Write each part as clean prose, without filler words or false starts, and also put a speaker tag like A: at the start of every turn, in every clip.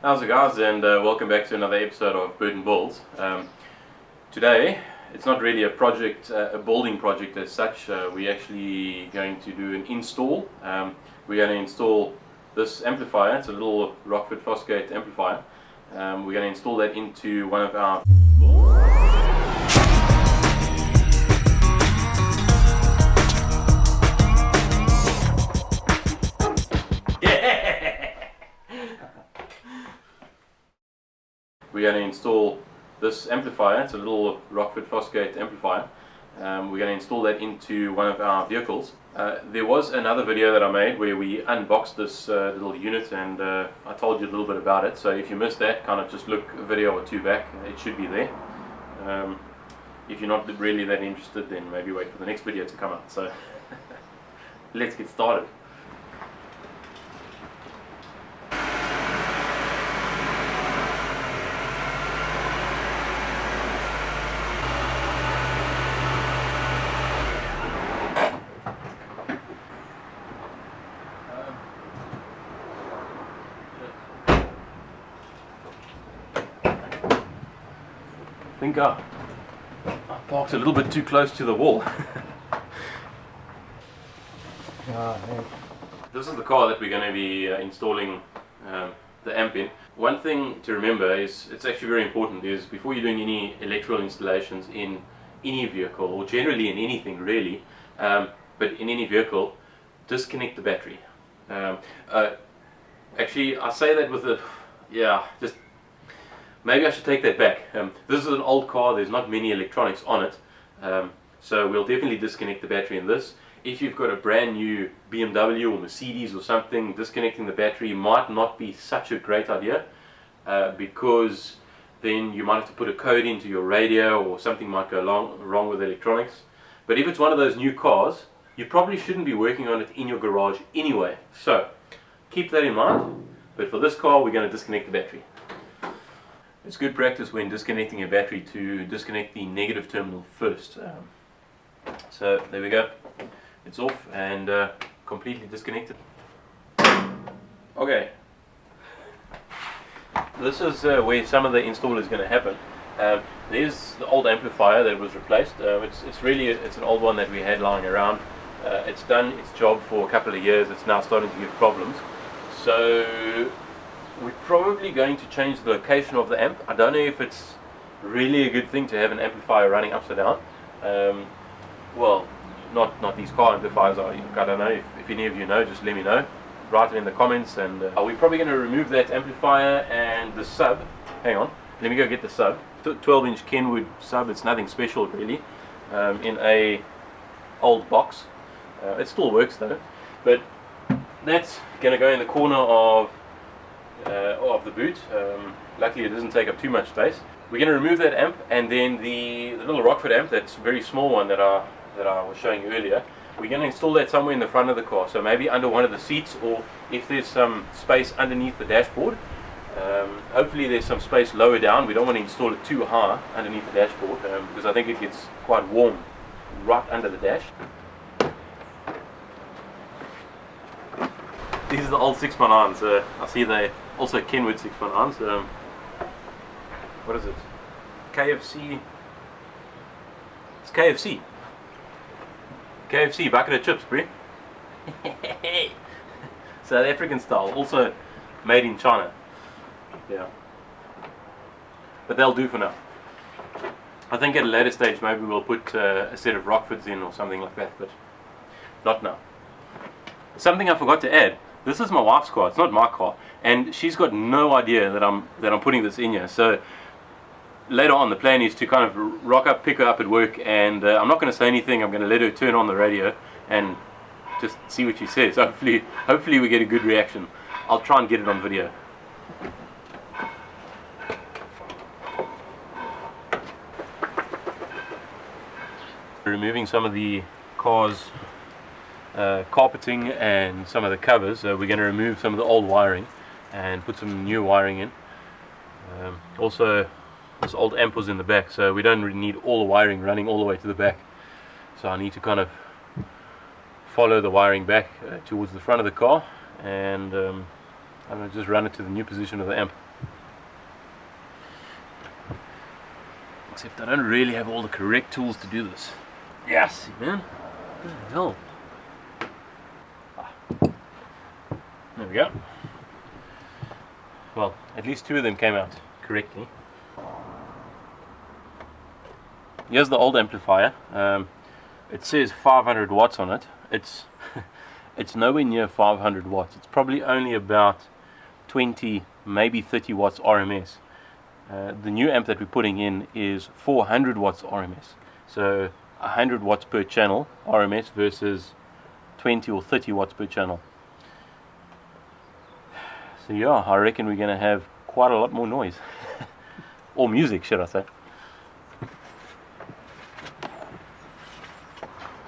A: How's it guys, and welcome back to another episode of Burton Builds. Today, it's not really a project, a building project as such. We're actually going to do an install. We're going to install this amplifier. It's a little Rockford Fosgate amplifier. We're going to install that into one of our We're going to install this amplifier. It's a little Rockford Fosgate amplifier. We're going to install that into one of our vehicles. There was another video that I made where we unboxed this little unit, and I told you a little bit about it. So if you missed that, kind of just look a video or two back. It should be there. If you're not really that interested, then maybe wait for the next video to come out. So let's get started. I think I parked a little bit too close to the wall. This is the car that we're going to be installing the amp in. One thing to remember is, it's actually very important, is before you're doing any electrical installations in any vehicle, or generally in anything really, but in any vehicle, disconnect the battery. Actually, I say that with just maybe I should take that back. This is an old car, there's not many electronics on it, so we'll definitely disconnect the battery in this. If you've got a brand new BMW or Mercedes or something, disconnecting the battery might not be such a great idea, because then you might have to put a code into your radio, or something might go wrong with electronics. But if it's one of those new cars, you probably shouldn't be working on it in your garage anyway. So keep that in mind, but for this car we're going to disconnect the battery. It's good practice when disconnecting a battery to disconnect the negative terminal first. So there we go, it's off and completely disconnected. Okay, this is where some of the install is going to happen. There's the old amplifier that was replaced. It's an old one that we had lying around. It's done its job for a couple of years. It's now starting to give problems. So we're probably going to change the location of the amp. I don't know if it's really a good thing to have an amplifier running upside down. Well, not these car amplifiers. I don't know. If any of you know, just let me know. Write it in the comments. And we're probably going to remove that amplifier and the sub. Hang on, let me go get the sub. 12-inch Kenwood sub. It's nothing special really. In a old box. It still works though. But that's going to go in the corner of the boot. Luckily it doesn't take up too much space. We're going to remove that amp, and then the little Rockford amp, that's a very small one that I was showing you earlier, we're going to install that somewhere in the front of the car, so maybe under one of the seats, or if there's some space underneath the dashboard. Hopefully there's some space lower down. We don't want to install it too high underneath the dashboard, because I think it gets quite warm right under the dash. These are the old 6x9s. I see they also Kenwood 6x9s. What is it? KFC. It's KFC. KFC bucket of chips, bro. South African style. Also made in China. Yeah. But they'll do for now. I think at a later stage maybe we'll put a set of Rockfords in or something like that, but not now. Something I forgot to add. This is my wife's car, it's not my car, and she's got no idea that I'm putting this in here. So later on the plan is to kind of pick her up at work, and I'm not going to say anything. I'm going to let her turn on the radio and just see what she says. Hopefully we get a good reaction. I'll try and get it on video. Removing some of the car's carpeting and some of the covers. We're going to remove some of the old wiring and put some new wiring in. Also, this old amp was in the back, so we don't really need all the wiring running all the way to the back. So I need to kind of follow the wiring back towards the front of the car, and I'm going to just run it to the new position of the amp. Except I don't really have all the correct tools to do this. Yes, man. What the hell? There we go. Well, at least 2 of them came out correctly. Here's the old amplifier. It says 500 watts on it. It's it's nowhere near 500 watts. It's probably only about 20, maybe 30 watts RMS. The new amp that we're putting in is 400 watts RMS. So 100 watts per channel RMS versus 20 or 30 watts per channel. So yeah, I reckon we're going to have quite a lot more noise. Or music, should I say.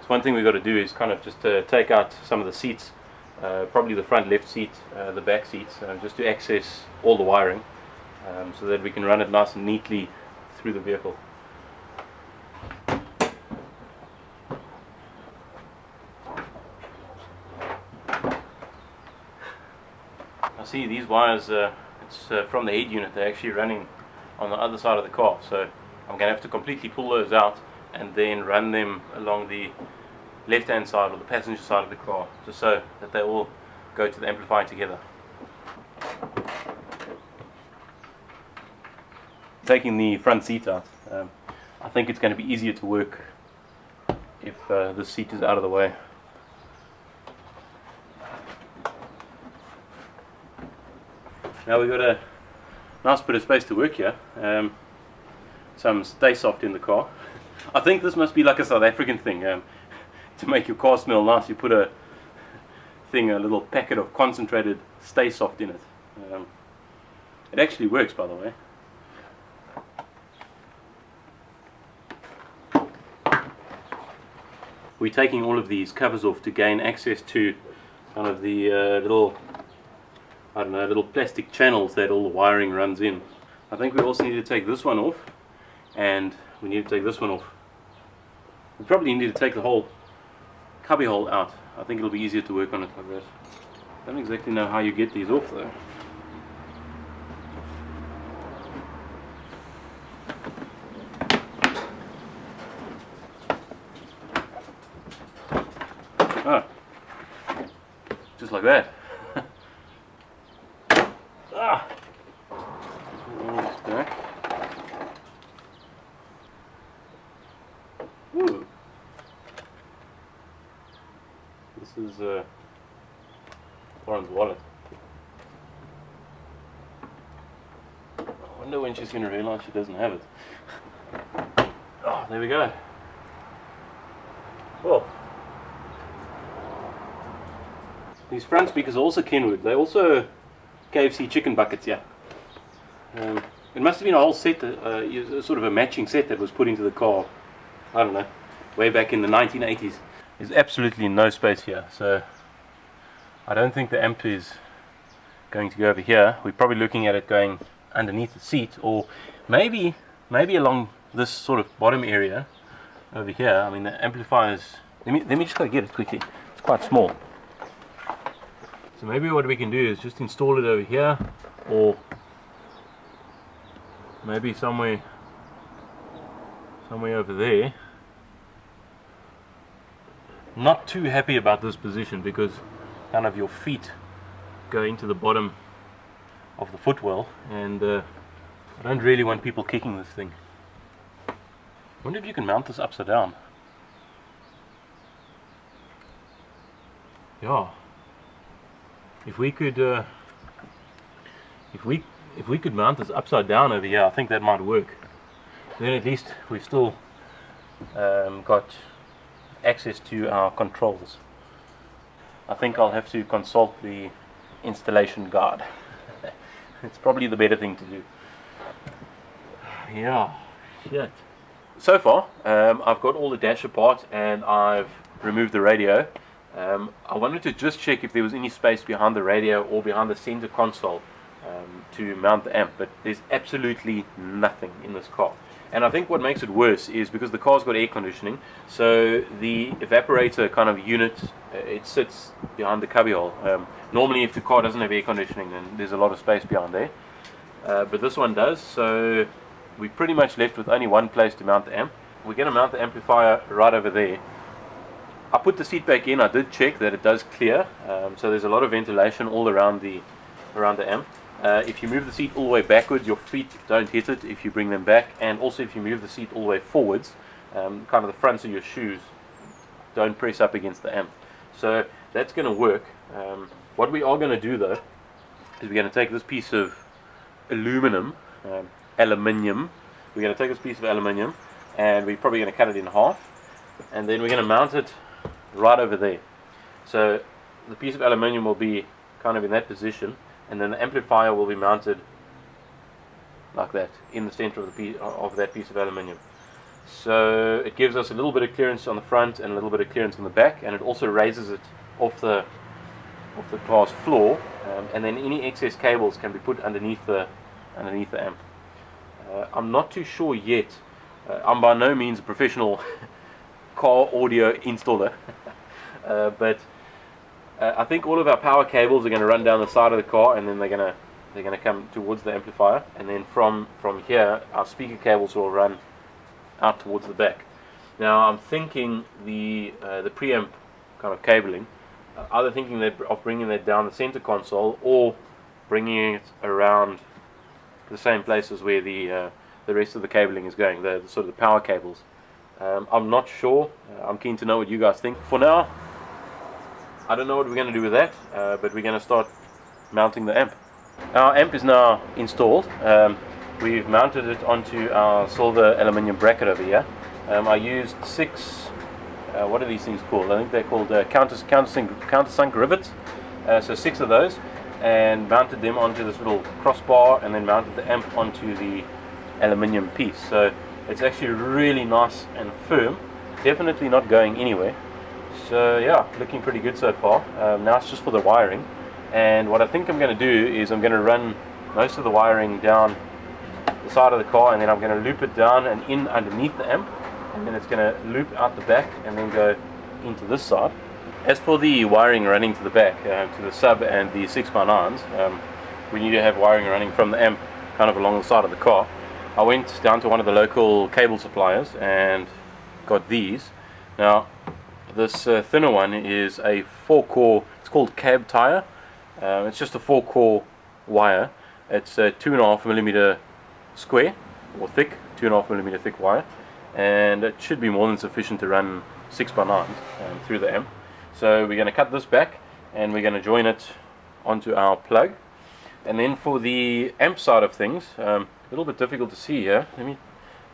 A: So one thing we've got to do is kind of just take out some of the seats, probably the front left seat, the back seats, just to access all the wiring, so that we can run it nice and neatly through the vehicle. I see these wires, it's from the head unit, they're actually running on the other side of the car, so I'm going to have to completely pull those out and then run them along the left hand side or the passenger side of the car, just so that they all go to the amplifier together. Taking the front seat out, I think it's going to be easier to work if the seat is out of the way. Now we've got a nice bit of space to work here. Some Stay Soft in the car. I think this must be like a South African thing. To make your car smell nice, you put a little packet of concentrated Stay Soft in it. It actually works, by the way. We're taking all of these covers off to gain access to kind of the little plastic channels that all the wiring runs in. I think we also need to take this one off, and we need to take this one off. We probably need to take the whole cubby hole out. I think it'll be easier to work on it like that. I don't exactly know how you get these off though. Oh, just like that. Ah. Back. Ooh. This is Lauren's wallet. I wonder when she's going to realise she doesn't have it. Oh, there we go. Well, these front speakers are also Kenwood. They're also KFC chicken buckets, yeah. It must have been a whole set, sort of a matching set that was put into the car, I don't know, way back in the 1980s. There's absolutely no space here, so I don't think the amp is going to go over here. We're probably looking at it going underneath the seat, or maybe along this sort of bottom area over here. I mean, the amplifiers, let me just go get it quickly. It's quite small. So maybe what we can do is just install it over here, or maybe somewhere over there. Not too happy about this position because kind of your feet go into the bottom of the footwell, and I don't really want people kicking this thing. I wonder if you can mount this upside down. Yeah. If we could mount this upside down over here, I think that might work. Then at least we've still got access to our controls. I think I'll have to consult the installation guide. It's probably the better thing to do. Yeah, shit. So far, I've got all the dash apart and I've removed the radio. I wanted to just check if there was any space behind the radio or behind the center console to mount the amp, but there's absolutely nothing in this car. And I think what makes it worse is because the car's got air conditioning, so the evaporator kind of unit, it sits behind the cubbyhole. Normally if the car doesn't have air conditioning, then there's a lot of space behind there, but this one does, so we're pretty much left with only one place to mount the amp. We're going to mount the amplifier right over there. I put the seat back in. I did check that it does clear, so there's a lot of ventilation all around the amp. If you move the seat all the way backwards, your feet don't hit it if you bring them back, and also if you move the seat all the way forwards, kind of the fronts of your shoes don't press up against the amp. So that's going to work. What we are going to do though is we're going to take this piece of aluminium, we're going to take this piece of aluminium and we're probably going to cut it in half, and then we're going to mount it right over there. So the piece of aluminium will be kind of in that position, and then the amplifier will be mounted like that in the center of that piece of aluminium. So it gives us a little bit of clearance on the front and a little bit of clearance on the back, and it also raises it off the car's floor, and then any excess cables can be put underneath the amp. I'm not too sure yet. I'm by no means a professional car audio installer, but I think all of our power cables are going to run down the side of the car, and then they're going to come towards the amplifier, and then from here our speaker cables will run out towards the back. Now I'm thinking the preamp kind of cabling, either thinking of bringing that down the center console or bringing it around the same places where the rest of the cabling is going, the sort of the power cables. I'm not sure. I'm keen to know what you guys think. For now, I don't know what we're going to do with that, but we're going to start mounting the amp. Our amp is now installed. We've mounted it onto our silver aluminium bracket over here. I used 6, what are these things called? I think they're called countersunk rivets. So 6 of those, and mounted them onto this little crossbar, and then mounted the amp onto the aluminium piece. So it's actually really nice and firm, definitely not going anywhere. So yeah, looking pretty good so far. Now it's just for the wiring, and what I think I'm going to do is I'm going to run most of the wiring down the side of the car, and then I'm going to loop it down and in underneath the amp, and then it's going to loop out the back and then go into this side. As for the wiring running to the back, to the sub and the 6x9s, we need to have wiring running from the amp kind of along the side of the car. I went down to one of the local cable suppliers and got these. Now this thinner one is a 4-core, it's called cab tire. It's just a 4-core wire. It's a 2.5mm square or thick, 2.5mm thick wire, and it should be more than sufficient to run 6x9s through the amp. So we're going to cut this back and we're going to join it onto our plug. And then for the amp side of things, a little bit difficult to see here. Let me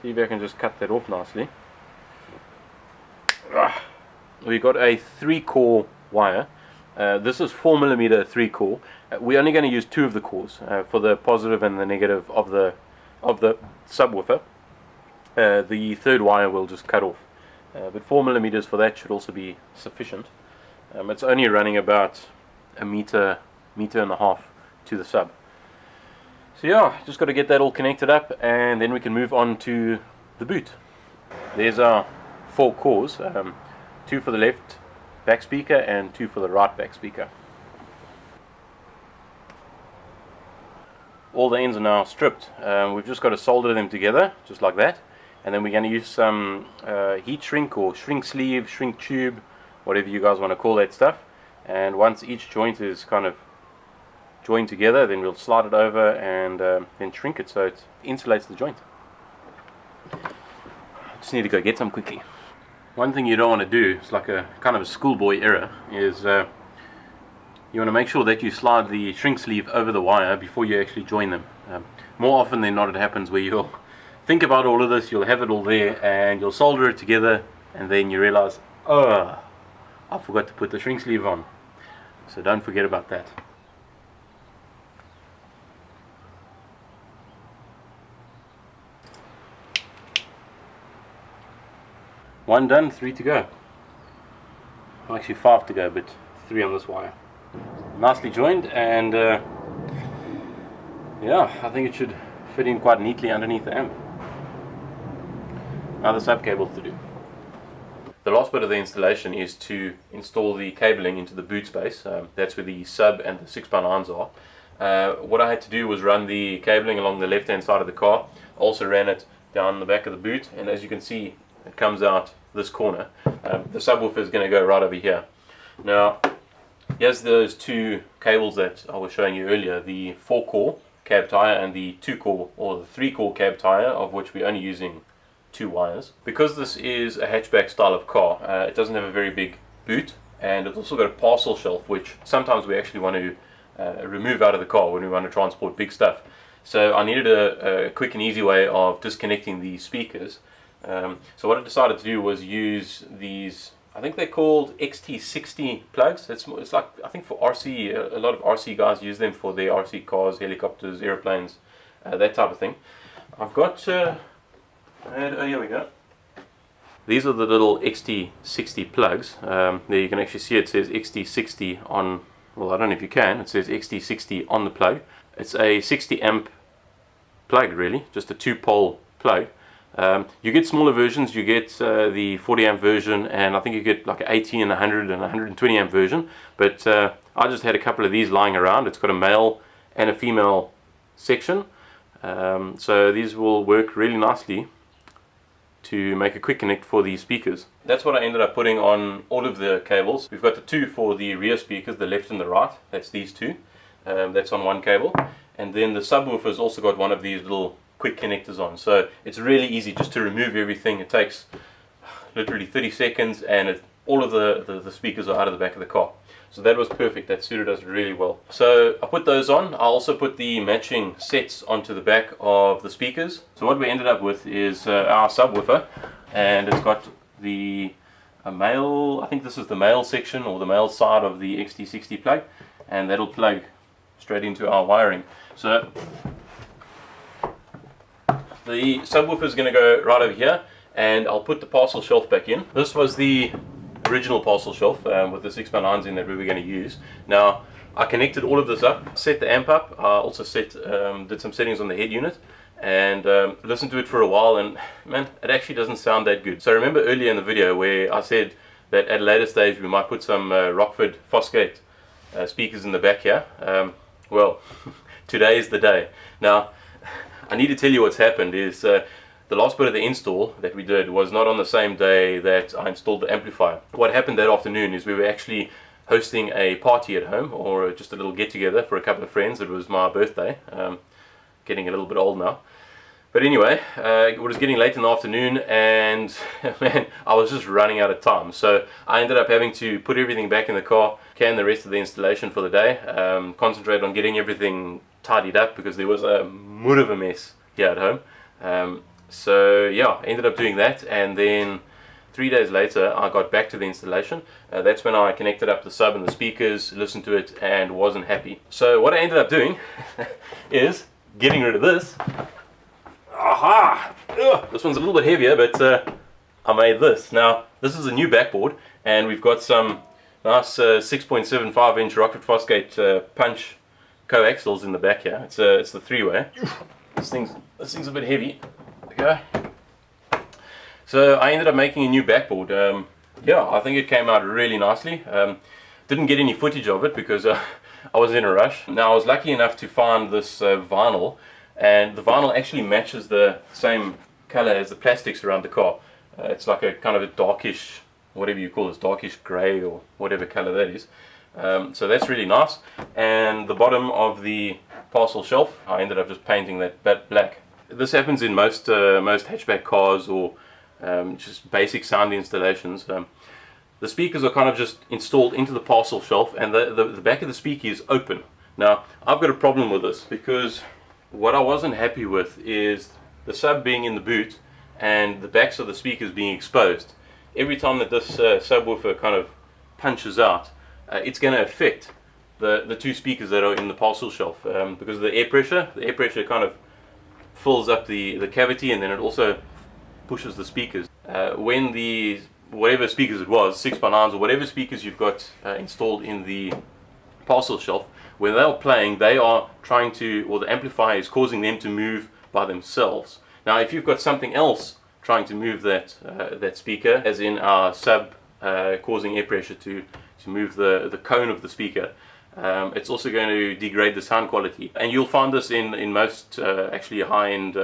A: see if I can just cut that off nicely. We've got a 3-core wire. This is 4mm 3-core. We're only going to use 2 of the cores for the positive and the negative of the subwoofer. The third wire will just cut off, but 4mm for that should also be sufficient. It's only running about a meter and a half to the sub. So yeah, just got to get that all connected up, and then we can move on to the boot. There's our 4 cores, 2 for the left back speaker and 2 for the right back speaker. All the ends are now stripped. We've just got to solder them together, just like that, and then we're going to use some heat shrink or shrink sleeve, shrink tube, whatever you guys want to call that stuff. And once each joint is kind of joined together, then we'll slide it over and then shrink it so it insulates the joint. Just need to go get some quickly. One thing you don't want to do, it's like a kind of a schoolboy error, is you want to make sure that you slide the shrink sleeve over the wire before you actually join them. More often than not, it happens where you'll think about all of this, you'll have it all there, and you'll solder it together, and then you realize, oh, I forgot to put the shrink sleeve on. So don't forget about that. One done, 3 to go. Well, actually 5 to go, but 3 on this wire. Nicely joined, and yeah, I think it should fit in quite neatly underneath the amp. Now the sub cables to do. The last bit of the installation is to install the cabling into the boot space. That's where the sub and the 6x9s are. What I had to do was run the cabling along the left hand side of the car. Also ran it down the back of the boot, and as you can see, it comes out this corner. The subwoofer is going to go right over here. Now, here's those two cables that I was showing you earlier, the 4-core cab tire and the 2-core or the 3-core cab tire, of which we're only using 2 wires. Because this is a hatchback style of car, it doesn't have a very big boot, and it's also got a parcel shelf, which sometimes we actually want to remove out of the car when we want to transport big stuff. So I needed a quick and easy way of disconnecting the speakers. So what I decided to do was use these, I think they're called XT60 plugs. It's like, I think for RC, a lot of RC guys use them for their RC cars, helicopters, airplanes, that type of thing. I've got, oh, here we go. These are the little XT60 plugs. There you can actually see it says XT60 on, well, I don't know if you can, it says XT60 on the plug. It's a 60 amp plug, really, just a 2-pole plug. You get smaller versions, you get the 40 amp version, and I think you get like an 80 and 100 and 120 amp version, but I just had a couple of these lying around. It's got a male and a female section, so these will work really nicely to make a quick connect for the speakers. That's what I ended up putting on all of the cables. We've got the 2 for the rear speakers, the left and the right. That's these 2. That's on one cable, and then the subwoofer's also got one of these little quick connectors on, so it's really easy just to remove everything. It takes literally 30 seconds, and all of the speakers are out of the back of the car. So that was perfect. That suited us really well. So I put those on. I also put the matching sets onto the back of the speakers. So what we ended up with is our subwoofer, and it's got the male, I think this is the male section or the male side of the XT60 plug, and that'll plug straight into our wiring. So the subwoofer is going to go right over here, and I'll put the parcel shelf back in. This was the original parcel shelf with the 6x9s in that we were going to use. Now I connected all of this up, set the amp up. I also did some settings on the head unit, and listened to it for a while, and man, it actually doesn't sound that good. So remember earlier in the video where I said that at a later stage we might put some Rockford Fosgate speakers in the back here? Well, today is the day. Now, I need to tell you what's happened is the last bit of the install that we did was not on the same day that I installed the amplifier. What happened that afternoon is we were actually hosting a party at home, or just a little get-together for a couple of friends. It was my birthday, getting a little bit old now. But anyway, it was getting late in the afternoon, and man, I was just running out of time. So I ended up having to put everything back in the car, can the rest of the installation for the day, concentrate on getting everything tidied up because there was a mood of a mess here at home. So yeah, I ended up doing that, and then 3 days later I got back to the installation. That's when I connected up the sub and the speakers, listened to it, and wasn't happy. So what I ended up doing is getting rid of this. Aha! Ugh, this one's a little bit heavier, but I made this. Now, this is a new backboard, and we've got some nice 6.75 inch Rockford Fosgate punch coaxials in the back here. It's the 3-way. This thing's a bit heavy. There we go. So I ended up making a new backboard. Yeah, I think it came out really nicely. Didn't get any footage of it because I was in a rush. Now, I was lucky enough to find this vinyl, and the vinyl actually matches the same color as the plastics around the car. It's like a kind of a darkish, whatever you call this, darkish grey or whatever color that is. So that's really nice. And the bottom of the parcel shelf, I ended up just painting that black. This happens in most hatchback cars or just basic sound installations. The speakers are kind of just installed into the parcel shelf, and the back of the speaker is open. Now, I've got a problem with this because what I wasn't happy with is the sub being in the boot and the backs of the speakers being exposed. Every time that this subwoofer kind of punches out, it's going to affect the 2 speakers that are in the parcel shelf because of the air pressure. The air pressure kind of fills up the cavity, and then it also pushes the speakers. When the whatever speakers it was, 6x9s or whatever speakers you've got installed in the parcel shelf, when they are playing, they are trying to, or the amplifier is causing them to move by themselves. Now, if you've got something else trying to move that speaker, as in our sub causing air pressure to move the cone of the speaker, it's also going to degrade the sound quality. And you'll find this in most actually high-end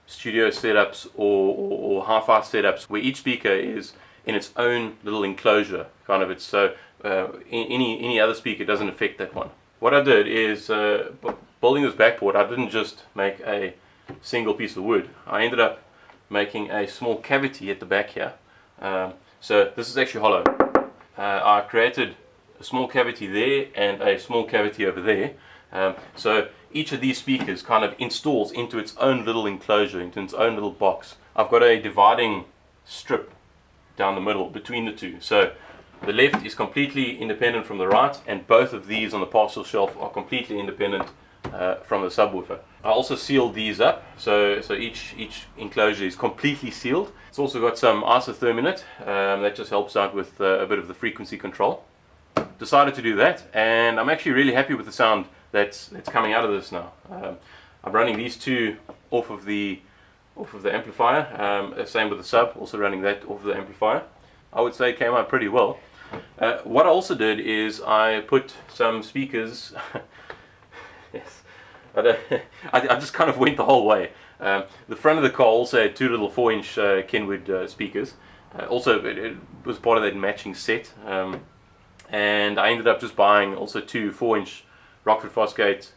A: studio setups or hi-fi setups, where each speaker is in its own little enclosure, kind of. It's so any other speaker doesn't affect that one. What I did is, building this backboard, I didn't just make a single piece of wood. I ended up making a small cavity at the back here. So this is actually hollow. I created a small cavity there and a small cavity over there. So each of these speakers kind of installs into its own little enclosure, into its own little box. I've got a dividing strip down the middle between the two. So the left is completely independent from the right, and both of these on the partial shelf are completely independent from the subwoofer. I also sealed these up, so each enclosure is completely sealed. It's also got some isotherm in it, that just helps out with a bit of the frequency control. Decided to do that, and I'm actually really happy with the sound that's coming out of this now. I'm running these two off of the amplifier, same with the sub, also running that off of the amplifier. I would say it came out pretty well. What I also did is I put some speakers yes, I just kind of went the whole way. The front of the car also had two little 4-inch Kenwood speakers. Also it was part of that matching set, and I ended up just buying also two 4-inch Rockford Fosgate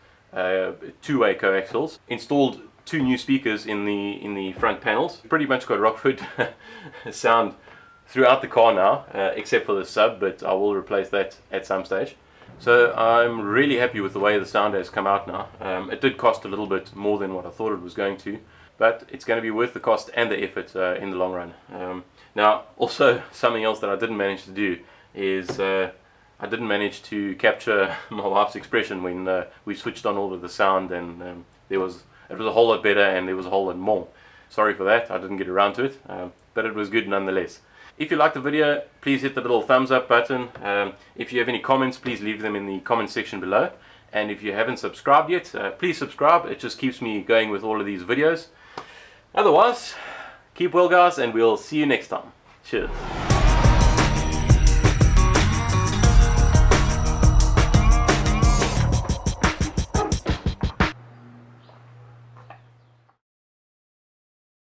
A: two-way coaxials. Installed two new speakers in the front panels. Pretty much got Rockford sound throughout the car now, except for the sub, but I will replace that at some stage. So I'm really happy with the way the sound has come out now. It did cost a little bit more than what I thought it was going to, but it's going to be worth the cost and the effort in the long run. Now, also something else that I didn't manage to do is I didn't manage to capture my wife's expression when we switched on all of the sound, and it was a whole lot better and there was a whole lot more. Sorry for that, I didn't get around to it, but it was good nonetheless. If you liked the video, please hit the little thumbs up button. If you have any comments, please leave them in the comment section below. And if you haven't subscribed yet, please subscribe. It just keeps me going with all of these videos. Otherwise, keep well guys, and we'll see you next time. Cheers.